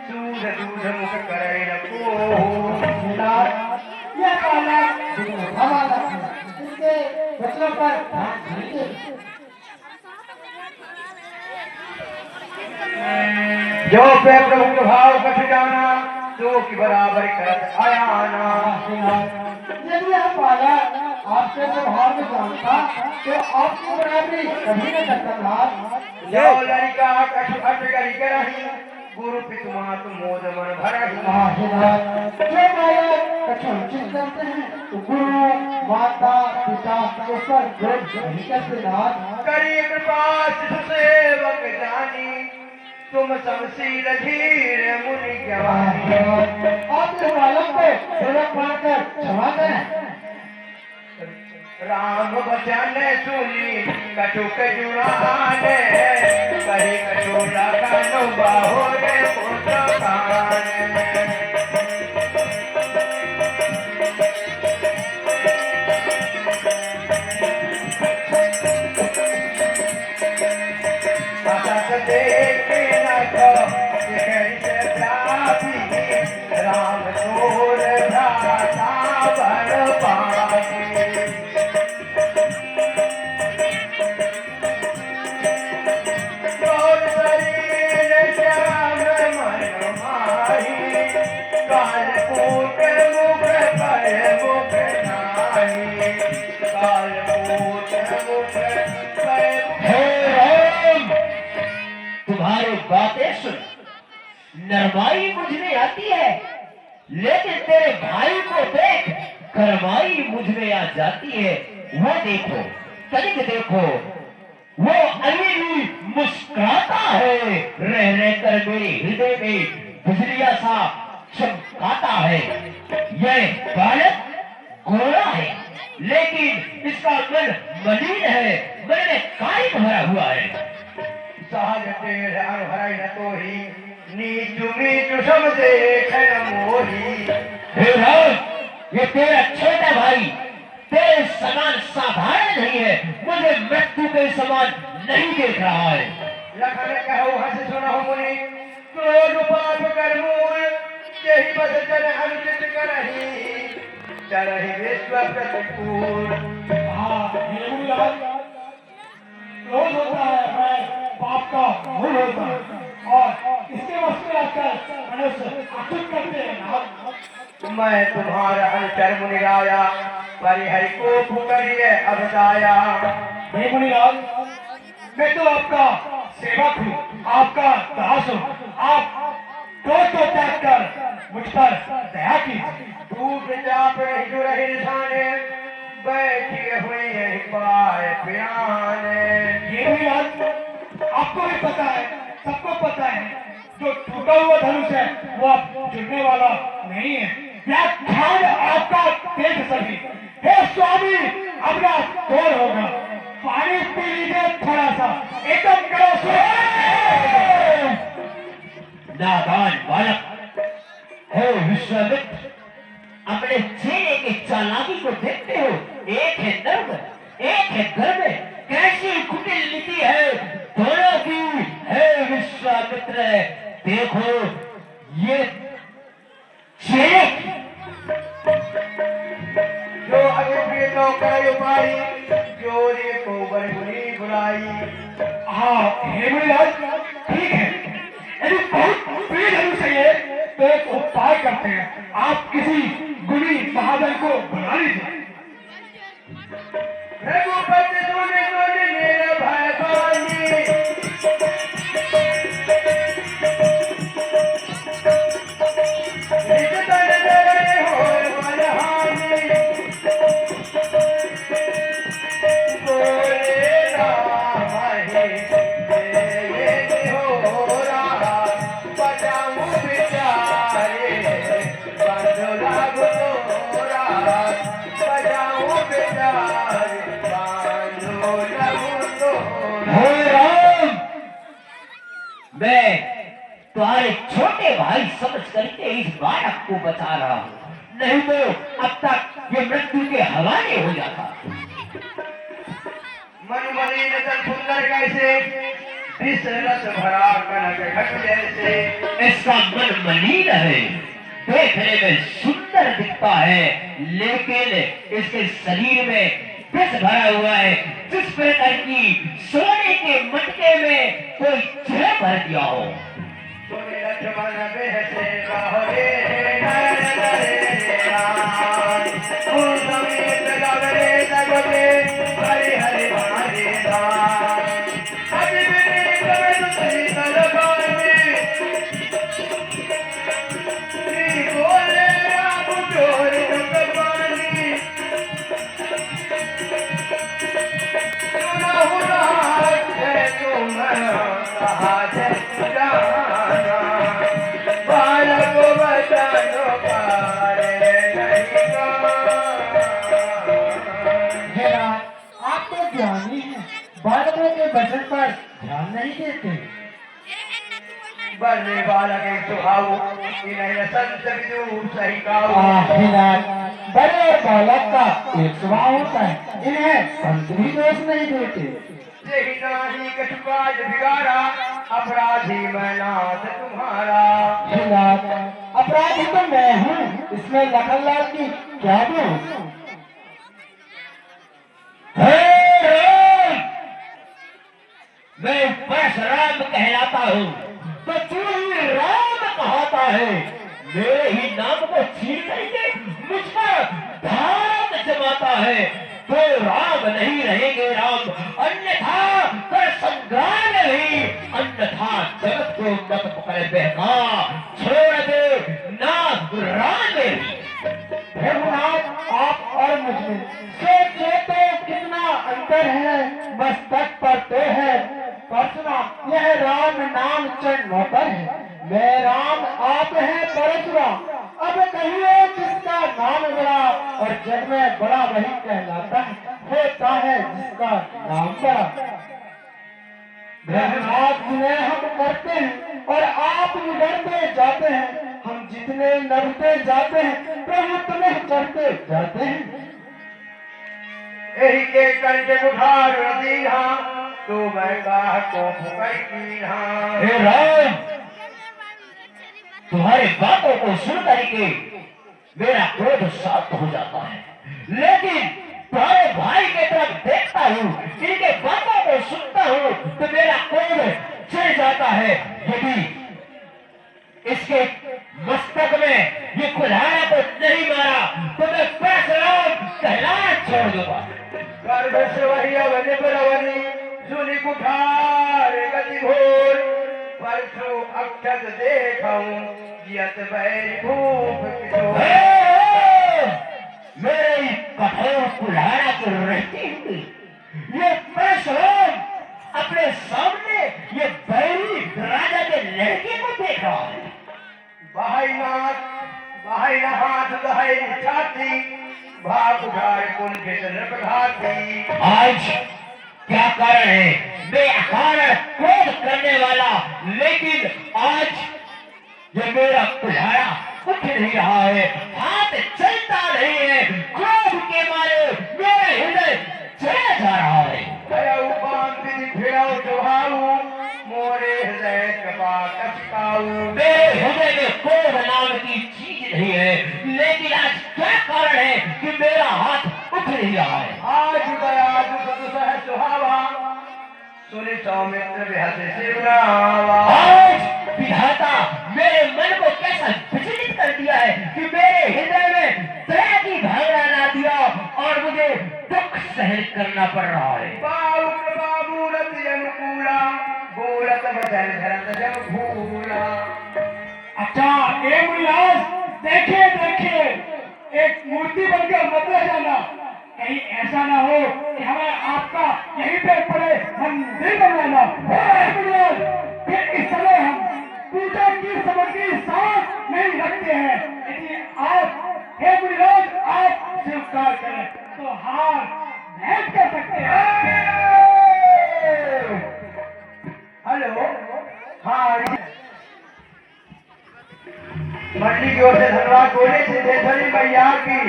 सूझ दूध मुख करे न कोहु। ये बालक हमारा इसके बच्चों पर ध्यान दीजिए। जो पे प्रभु प्रभाव कछ जाना, तो की बराबर करत आयाना। यदि यह बालक आपके व्यवहार में जानता तो आपकी बराबरी कभी न करता था। जो लड़का कछु अट करी करही, गुरु पितु मातु मोद मन भरही। जो बालक कछु उचित करते हैं तो गुरु माता पिता उस पर क्रोध नहीं करते नाथ। करी कृपा शिशु सेवक जानी, तुम समशील धीर मुनि ज्ञानी। आप इस बालक को सेवक मानकर क्षमा करें। राम बचन सुनी कटुक जुड़ाने, कही कटु लखन बाहुरे पुत्र खाने। नरमाई मुझ में आती है, लेकिन तेरे भाई को देख करमाई मुझ में आ जाती है। वो देखो, तनिक देखो, वो अभी भी मुस्कुराता है, रह रह कर मेरे हृदय में बिजलियां सा चमकाता है। यह बालक गोरा है, लेकिन इसका मन मलिन है, मन में काई भरा हुआ है। सहज तेरे अनहराई न तो ही नीचु मीचु सब देखन मोही। हे राम, ये तेरा छोटा भाई तेरे समान साधारण नहीं है, मुझे मृत्यु के समान नहीं देख रहा है। लखन कहो हंस सुनो मुनि, क्रोध पाप कर मूल, यही बस जन अनुचित करही, चरहि विश्व प्रतिकूल। क्रोध होता है मैं पाप का मूल होता है, और इसके वश में आकर मनुष्य अचूक करते हैं। मैं तुम्हारा अनुचर मुनि राया, परिहरि को पुकरिए अबदाया। हे मुनिराज, मैं तो आपका सेवक हूँ, आपका दास हूँ। आप क्रोध को त्याग कर मुझ पर दया कीजिए। टूट चाप जो रहे निशाने, बैठे हुए यही पाए पियाने। ये मुनिराज, आपको भी पता है, सबको पता है, जो टूटा हुआ धनुष है वो अब जुड़ने वाला नहीं है। व्याख्यान आपका देख सभी। हे स्वामी, अपना तोड़ होगा, पानी पी लीजिए थोड़ा सा, एकदम करो। नादान बालक, हे विश्वामित्र, अपने चेहरे की चालाकी को देखते हो? एक है नर्म, एक है गर्म, कैसी कुटिल नीति है दोनों की। हे विश्वामित्र, देखो ये चेहरे जो अग्नि तो करे उपाई, जोरे को बड़ी बुरी बुराई। हाँ हे मुनिराज, ठीक है, यदि बहुत प्रिय धनुष है ये, तो एक उपाय करते हैं। आप किसी गुणी महाजन को बुला लीजिए। रघुपति सुनि सुनि निर्भय बानी, निज तन डरे होय बलहानी। बोले राम हे ये निहोरा, बजाऊं बिचारे बंधु लागु तोरा, बजाऊं बिचारे बंधु लागु तोरा। हे राम, मैं तुम्हारे छोटे भाई समझ करके इस बालक को बचा रहा हूँ, नहीं तो अब तक ये मृत्यु के हवाले हो जाता। मन मलिन तन सुंदर कैसे, विष रस भरा कनक घट जैसे। इसका मन मलिन है, देखने में सुंदर दिखता है, लेकिन इसके शरीर में विष भरा हुआ है, जिस प्रकार की सोने के मटके में कोई जहर भर दिया हो। सुनि लक्ष्मण बेहसे कहो रे नयन करे राम, फूल समेत गगरे तगबे, हरि हरि हरि राम। अति विनीत में तुझी तलवारी, श्री बोले राम चोरी भगवानी। सुनहु राज है तुम कहा जय जाना, बालक बचानो कार्य नहीं मेरा आप तो ज्ञानी हैं, बालकों के वचन पर ध्यान नहीं देते। बने बालक एक स्वभाव, इन्हें संत विदुर सही गाओ। बड़े और बालक का एक स्वभाव होता है, इन्हें संत भी दोष नहीं देते। यही नाही कछु काज बिगाड़ा, अपराधी मैं नाथ तुम्हारा। हे नाथ, अपराधी तो मैं हूँ, इसमें लखनलाल की क्या दोष? हे राम, मैं परशुराम कहलाता हूँ, तो तू ही राम कहता है। मेरे ही नाम को छीन करके मुझ पर धाक जमाता है, तो राम नहीं रहेंगे राम, अन्यथा कर संग्राम नहीं, अन्यथा जगत को मत पकड़। कर बहका छोड़ दे ना राम मेरी। रघुनाथ आप और मुझमें सोचे तो कितना अंतर है, मस्तक पर तो है परशुराम, यह राम नाम चरण नौकर है, मैं राम आप हैं परशुराम। अब कहिए किसका नाम बड़ा, और जग में बड़ा वही कहलाता है, होता है जिसका नाम बड़ा। रघुनाथ जिन्हें हम करते हैं और आप निडरते जाते हैं, हम जितने नरते जाते हैं प्रभु तुम्हें चढ़ते जाते हैं। यही के कंठ उठार दीहा, तो मैं गाह को फुकई कीहा। हे राम, तुम्हारे बातों को सुन करके मेरा क्रोध शांत हो जाता है, लेकिन तुम्हारे भाई के तरफ देखता हूँ, इनके बातों को सुनता हूँ तो मेरा क्रोध चढ़ जाता है। यदि इसके मस्तक में ये कुल्हाड़ा को नहीं मारा तो मैं परशुराम कहलाना छोड़ दूंगा। गर्भ से वही अवनि बलवनी, सुनि कुठार गति घोर, परशु अक्षत देखऊं, जियत बैरी भूप किशोर। मेरे कठोर कुल्हाड़ा को रहती हुई ये परशुराम अपने सामने ये बैरी राजा के लड़के को देख रहा है। बहाई हाथ दहाई छाती, भाग उठाए कुंठित नृपघाती। आज क्या कारण है? मैं अकारण क्रोध करने वाला, लेकिन आज ये मेरा कुल्हाड़ा उठ नहीं रहा है, हाथ चलता नहीं है, क्रोध के मारे मेरा हृदय चला जा रहा है। मोरे हृदय कृपा कचकाऊ। मेरे हृदय में क्रोध नाम की चीज नहीं है, लेकिन आज क्या कारण है कि मेरा हाथ उठ नहीं रहा है? आज दया दुख सह सुहावा, सुनि सौमित्र बिहसे शिवनावा। आज विधाता मेरे मन को कैसा विचलित कर दिया है कि मेरे हृदय में दया की भावना ला दिया और मुझे दुख सहन करना पड़ रहा है। बाबू कृपा मूरत अनुकूला, बोलत बदल धरत जब भूला। अच्छा ए मुनिराज, देखिए देखिए, एक मूर्ति बनकर मत रह जाना, कहीं ऐसा ना हो कि हमें आपका यहीं पे पड़े मंदिर बनवाना। मुनिराज, फिर इस समय हम पूजा की सामग्री साथ नहीं रखते हैं, यदि आप हे मुनिराज आप स्वीकार करें तो हार भेंट कर सकते हैं। हेलो, हाँ, मंडी की ओर से धन्यवाद बोले सिद्धेश्वरी मैया की।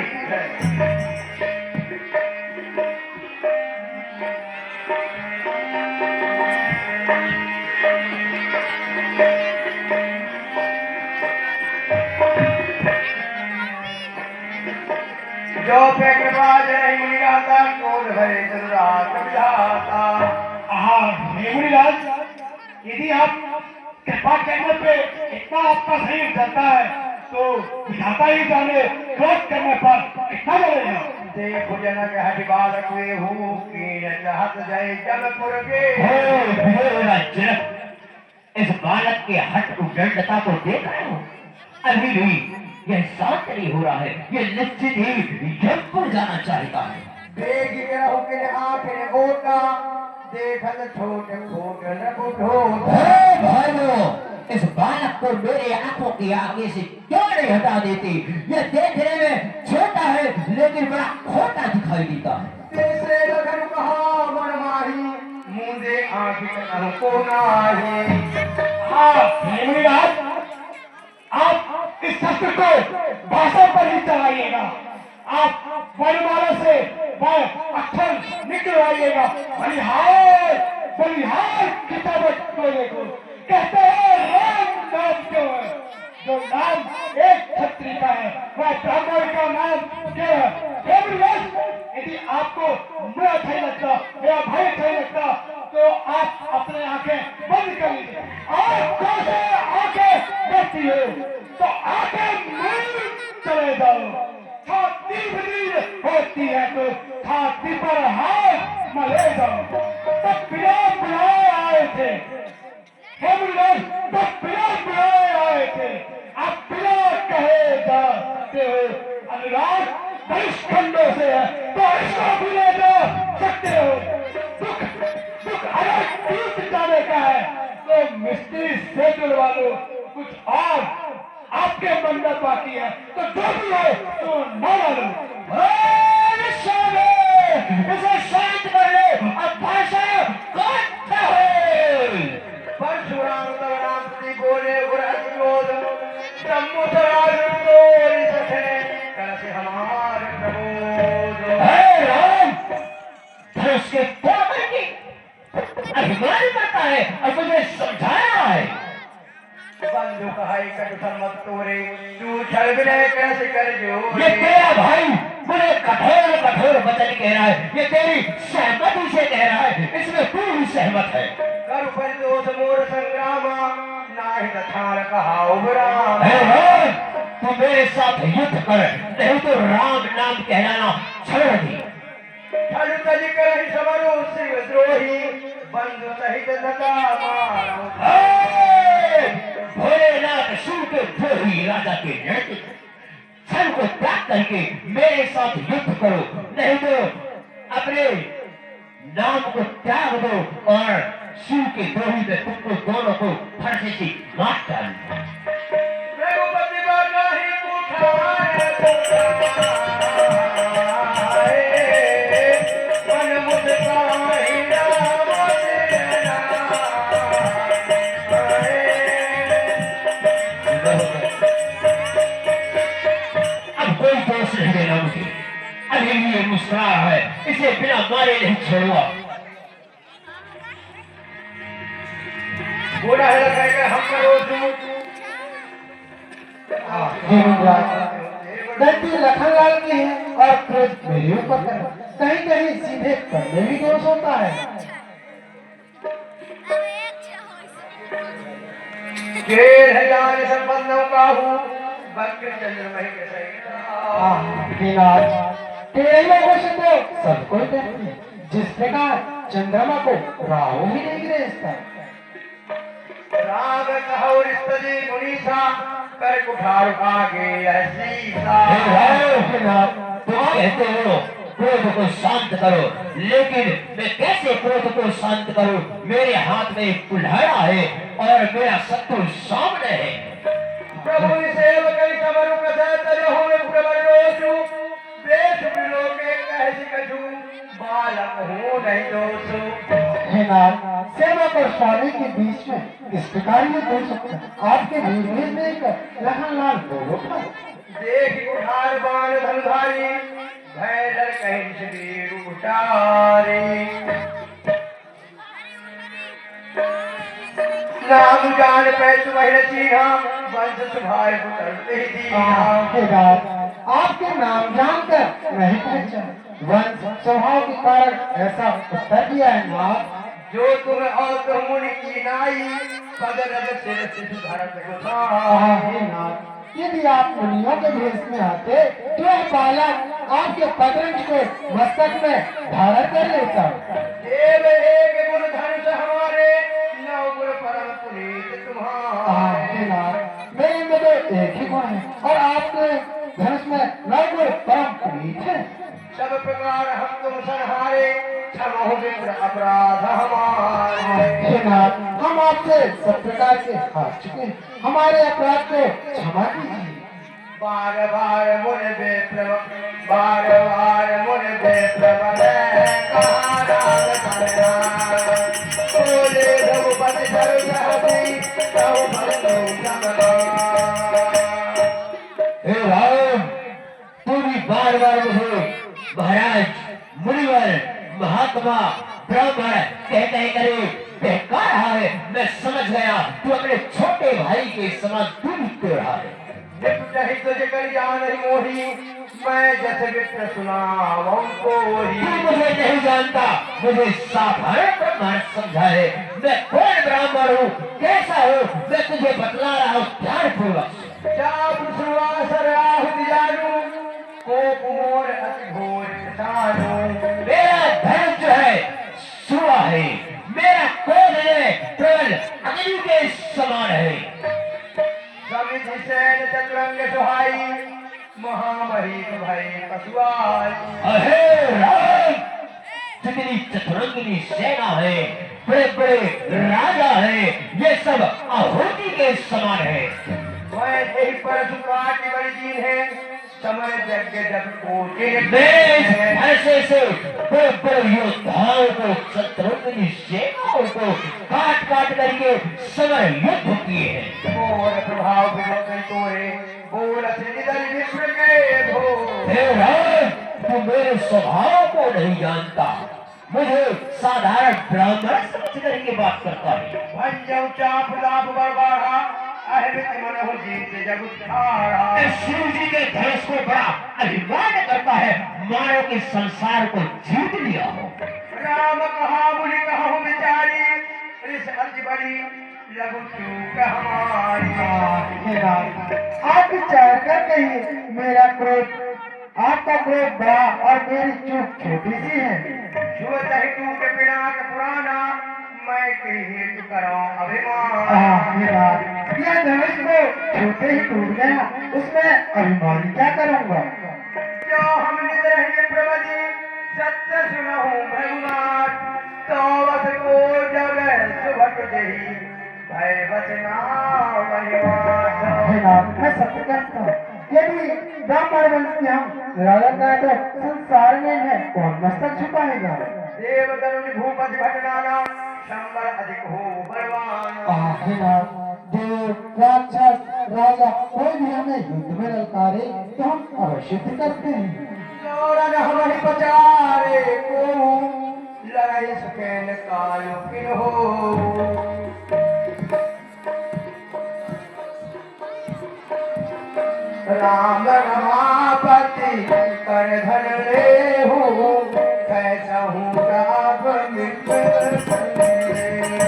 जो पे कृपा जय मुनिगाता, क्रोध भरे चंद्रात विधाता। हे मुनिराज, यदि आप कृपा करने पे इतना आपका शरीर जलता है तो विधाता ही जाने क्रोध करने पर इतना जलेगा। देखो जनक हरि बालक वे हूँ, कीन चाहत जय जमपुर के। मेरा जनक, इस बालक के हट उद्दंडता को देख रहे हो? अभी भी यह शांत नहीं हो रहा है, ये निश्चित ही जमपुर जाना चाहता है। बेगी करहु के आखिर गोटा, देखत छोट खोट न बुढ़ोटा। भाइयों, इस बालक को मेरे आंखों के आगे से क्यों नहीं हटा देते? यह देखने में छोटा है लेकिन बड़ा खोटा दिखाई देता है। जैसे लगन कहा मन माही, मुंदे आँखि कहूँ को नाही। हे मुनिराज, आप इस शस्त्र को भाषा पर ही चलाइएगा, आप वर्णमाला से वह अक्षर निकलवाइएगा। बलिहार बलिहार खिताबत टोले को कहते हैं राम नाम क्यों है? जो नाम एक क्षत्रिय का है वह ब्राह्मण का नाम क्यों है? हे मुनिराज, यदि आपको मैं अच्छा नहीं लगता, मेरा भाई अच्छा नहीं लगता, तो आप अपने आंखें बंद कर लीजिए। आपको से आंखें देखती हो तो आंखें मूंद चले जाओ। छाती बदीर होती है तो छाती पर हाथ मले जाओ। तब बिना बुलाए आए थे, हे मुनिराज, तब बिना इसको भूले तो सकते हो। दुख दुख अगर टूट जाने का है तो मिस्त्री से जुड़वा लो। कुछ और आपके मन में बाकी है तो जो भी है तो न मानो। इसे शांत कर ले और भाषा काटते हो। परशुराम तवरांति बोले गुरअतिरोध ब्रह्मोत्तराजुर्गोरि सखे करसे हमारे प्रबोध। हे राम, धनुष के क्या करके अभिमान करता है और मुझे समझाया है। बंधु कहाई कटु सम्मत तोरे तू छल विनय कैसे कर ये जोरे। तेरा भाई मुझे कठोर कठोर वचन कह रहा है, ये तेरी सहमति से कह रहा है, इसमें तू भी सहमत है। करु परितोष मोर संग्राम नाहि रथार कहाऊ राम। हे राम, तू मेरे साथ युद्ध कर, नहीं तो राम नाम कहलाना छोड़ दे। छल तज करहि समरो शिव द्रोही बंधु सहित नका मारो। भोलेनाथ शिव के द्रोही राजा के नैतिक छल को त्याग करके मेरे साथ युद्ध करो, नहीं तो अपने नाम को त्याग दो और शिव के द्रोही में तुमको दोनों को फरसे से मार डालूंगा। रघुपति बाला ही पुठाए मन मुस्काई राम तेरा। अब कोई दोष नहीं देना मुझे, अभी ये मुस्कुरा रहा है, इसे बिना मारे नहीं छोड़ूंगा। बूढ़ा है कहेगा हम करो तू। गलती लखनलाल की है और क्रोध मेरे ऊपर है। कहीं कहीं सीधे करने भी दोष होता है। खेल है यार संबंधों का हूँ बक्र चंद्रमय के सहित। तेरे लोगों से तो सब कोई देखते हैं। जिस प्रकार चंद्रमा को राहु ही नहीं रेसता। राग कहो रिश्ते मुनीसा कर कुठार आगे ऐसी सा। तुम कहते हो क्रोध को शांत करो, लेकिन मैं कैसे क्रोध को शांत करूं? मेरे हाथ में एक कुल्हाड़ा है और मेरा शत्रु सामने है। प्रभु सेवक समरु कथा तरे होए प्रवरोसु देश विलोके कैसी कछु बालक हो नहीं दोषु। हे नाथ, सेवक और स्वामी के बीच में इस प्रकार ये हो सकता है। आपके निर्देश देकर लखनलाल बोलो था। देख कुठार बाण धनुधारी भय डर कहीं शरीर उतारी। नाम जान पे तुम्हें चीना वंश सुभाय उतरते ही दीना। हे नाथ, आपके नाम जानकर नहीं पहचान, वंश स्वभाव के कारण ऐसा उत्तर दिया है नाथ। जो तुम और तुम मुनि की नाई पद रज सिर सिद्ध धरत गोसाई। हे नाथ, यदि आप मुनियों के भेष में आते तो यह बालक आपके पदरंज को मस्तक में धारण कर लेता। देव एक गुण धनुष हमारे नौ गुण परम पुनीत तुम्हारे। हे नाथ, मेरे में तो एक ही गुण है और आपके धनुष में 9 गुण परम पुनीत है। सब प्रकार हम तुम संहारे क्षमा हो विप्र अपराध हमारे। हे नाथ, हम आपसे सब प्रकार के हार चुके हैं, हमारे अपराध को क्षमा कीजिए। बार बार मुन बेप्रभ बार बार मुन बेप्रभ कहाँ राग करना। बोले रघुपति सरस्वती कहो भक्तों समना। हे राम, तू भी बार बार मुझे महाराज, मुनिवर, महात्मा, ब्राह्मण कहते करे बहका रहा है। मैं समझ गया तू अपने छोटे भाई के समान दूध पी रहा है। नित्य ही तुझे कर जान मोही मैं जस विप्र सुनाऊं कोही। तू मुझे नहीं जानता, मुझे साधारण ब्राह्मण समझा है। मैं कौन ब्राह्मण हूँ, कैसा हूँ, मैं तुझे बतला रहा हूँ ध्यानपूर्वक। जाप सुवास राहुति जानू कोप मोर अति घोर किसानू। मेरा धर्म जो है सुआ है, मेरा क्रोध है केवल अग्नि के समान है। समिति सैन चतुरंग सुहाई महामहिम भई पशुआय। अहे राम, जितनी चतुरंगिनी सेना है, बड़े बड़े राजा है, ये सब आहुति के समान है। वैसे ही परशुराम की बड़ी चीज है, समर यज्ञ जब कोटि ऐसे से बड़े बड़े योद्धाओं को, चतुरंगिनी सेनाओं को काट काट करके समय युद्ध किए हैं। घोर प्रभाव विलोकन तोरे, बोल से निधन विप्र के भो। हे राम, तू मेरे स्वभाव को नहीं जानता, मुझे साधारण ब्राह्मण समझ करके बात करता है। भंजौ चाप लाभ बरबारा, अहिमित मन हो जीत जग उठारा। शिव जी के धनुष को बड़ा अभिमान करता है, मानो कि संसार को जीत लिया हो। राम कहा मुनि कहो विचारी, ऋष अर्ज बड़ी लघु चूक हमारी। हे राम, आप विचार कर कहिए, मेरा क्रोध, आपका क्रोध बड़ा और मेरी चूक छोटी सी है। छुअ तू के पिनाक पुराना, मैं कही करो अभिमान। हे राम, यह धनुष को छूते ही टूट गया, उसमें अभिमान क्या करूंगा। जो हम नित रहेंगे प्रबली, सत्य सुनहु भगवान। तो बस को जग सुभट जही, भय बचना महिमान। हे राम, मैं सत्य कहता हूँ, यदि ब्राह्मण वंश के हम राजा का तो संसार में है, कौन मस्तक झुकाएगा। देव तरुण भूपति भटनाना, शंबर अधिक हो बलवान। हे राम, देव राक्षस राजा कोई भी हमें युद्ध में ललकारे तो हम अवश्य करते हैं। जोरन हमारी पचारे को, लड़ाई सकेन कायो किन हो। राम रमापति कर धन ले हो, कैसा हूँ राम मित्र ले हो।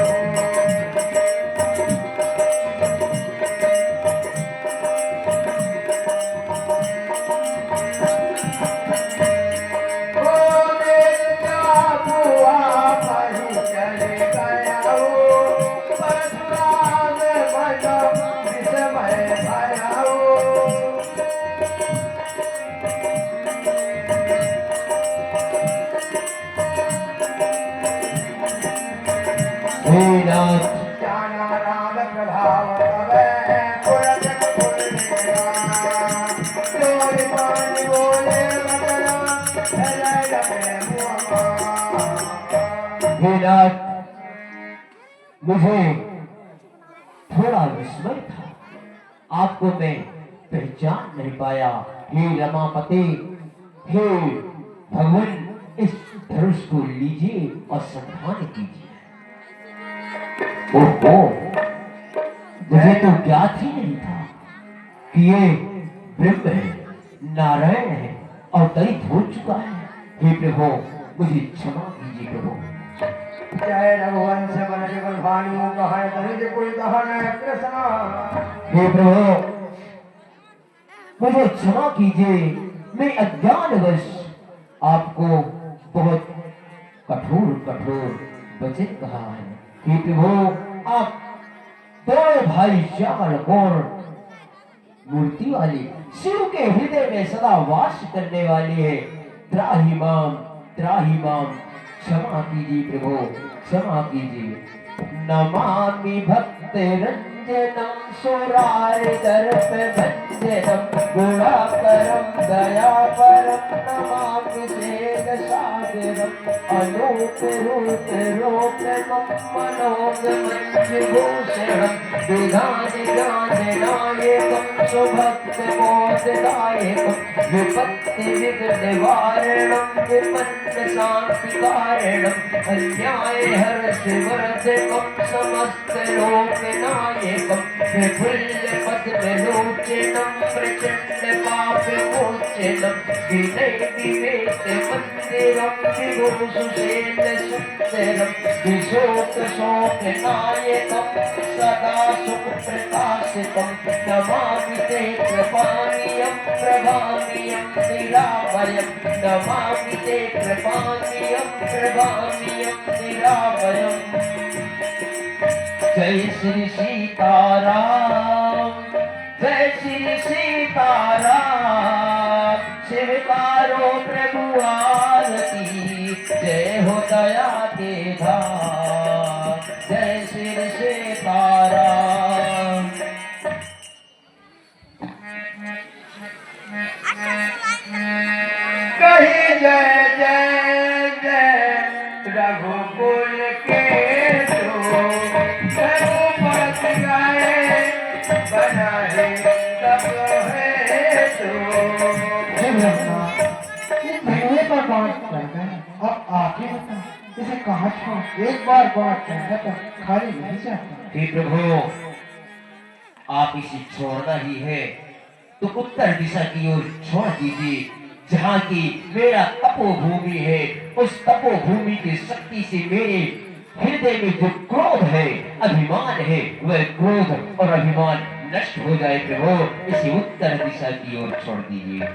जाना राम प्रभाव तबै, पुरत चोर पानी बोले मगरा, लय लपे मुआ। हे नाथ, मुझे थोड़ा विस्मय था, आपको मैं पहचान नहीं पाया। हे रमापति, हे भगवान, इस धनुष को लीजिए और संधान कीजिए। ओहो, मुझे तो ज्ञात ही नहीं था कि ये ब्रह्म है, नारायण है, अवतरित हो चुका है। हे प्रभु, मुझे क्षमा कीजिए प्रभु। जय रघुवंश मन केवल भानु, कहा धनुज कोई कहा न कृष्णा। हे प्रभु, मुझे क्षमा कीजिए, मैं अज्ञानवश आपको बहुत कठोर कठोर वचन कहा है। हे प्रभु, आप दोनों भाई श्यामल गौर मूर्ति वाली, शिव के हृदय में सदा वास करने वाली है। त्राहि माम, क्षमा कीजिए प्रभु, क्षमा कीजिए। नमामि भक्त रंजनम, सुरारिदर्प भंजनम, गुणाकरम दयापरम, नमामि शेष सागरम, अनूप रूप रूपमं, मनोगमंजभूषणम, विधान ज्ञान नायकम, सुभक्त मोददायकम, विपत्ति विघ्न निवारणम, विपन्न शांति कारणम, अन्याय हर्ष वर्धकम, समस्त लोक नायकम, विपुल्य पद्म लोचनम, प्रचंड पाप मोचनम, विनय विवेक मंदिरम, विभु सुषेण सुंदरम, विशोक शोक नायकम, सदा सुख प्रकाशितम, नमामि ते कृपानियं प्रभामियं निरामयं, नमामि ते कृपानियं प्रभामियं निरामयम्। जय श्री सीताराम, जय श्री सीताराम। जय जय जय रघुकुल के तो रघुपति गाए बनाए सब है तो। हे ब्रह्मा, इस धनुए पर बाण चढ़ गए, अब आगे बता इसे कहाँ छोड़? एक बार बाण चढ़ने पर खाली नहीं जाता। हे प्रभु, आप इसे छोड़ना ही है तो उत्तर दिशा की ओर छोड़ दीजिए, जहाँ की मेरा तपोभूमि है। उस तपोभूमि की शक्ति से मेरे हृदय में जो क्रोध है, अभिमान है, वह क्रोध और अभिमान नष्ट हो जाए प्रभु। इसे उत्तर दिशा की ओर छोड़ दीजिए।